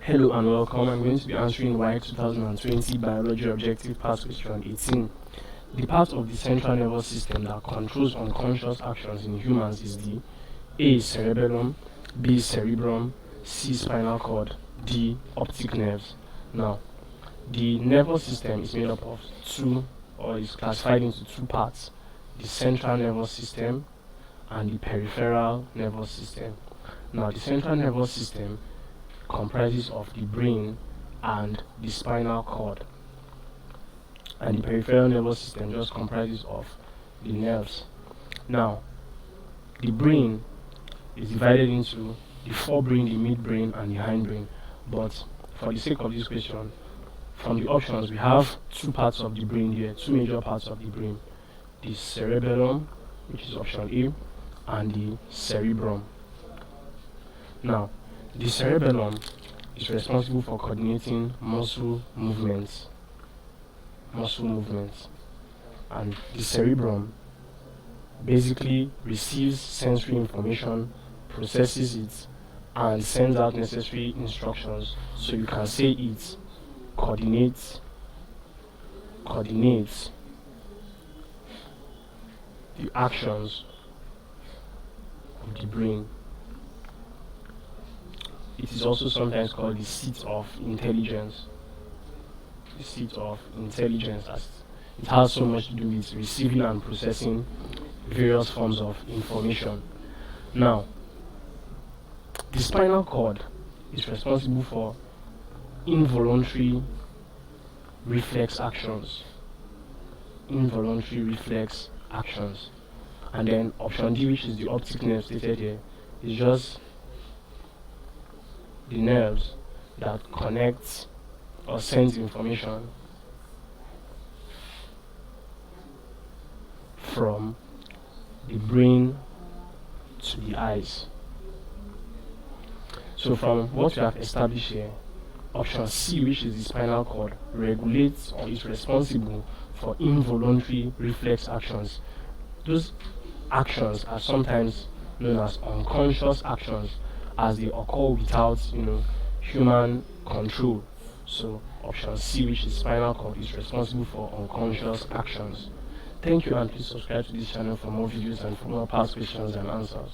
Hello and welcome. I'm going to be answering WAEC 2020 Biology Objective Part Question 18. The part of the central nervous system that controls unconscious actions in humans is the A. Cerebellum, B. Cerebrum, C. Spinal cord, D. Optic nerves. Now, the nervous system is made up of is classified into two parts: the central nervous system and the peripheral nervous system. Now, the central nervous system comprises of the brain and the spinal cord, and the peripheral nervous system just comprises of the nerves. Now, the brain is divided into the forebrain, the midbrain, and the hindbrain. But for the sake of this question, from the options we have two parts of the brain here, two major parts of the brain: the cerebellum, which is option A, and the cerebrum. Now, the cerebellum is responsible for coordinating muscle movements, and the cerebrum basically receives sensory information, processes it, and sends out necessary instructions. So you can say it coordinates the actions of the brain. It is also sometimes called the seat of intelligence. The seat of intelligence, as it has so much to do with receiving and processing various forms of information. Now, the spinal cord is responsible for involuntary reflex actions. And then option D, which is the optic nerve stated here, is just the nerves that connect or sends information from the brain to the eyes. So from what we have established here, option C, which is the spinal cord, regulates or is responsible for involuntary reflex actions. Those actions are sometimes known as unconscious actions, as they occur without human control. So option C, which is spinal cord, is responsible for unconscious actions. Thank you, and please subscribe to this channel for more videos and for more past questions and answers.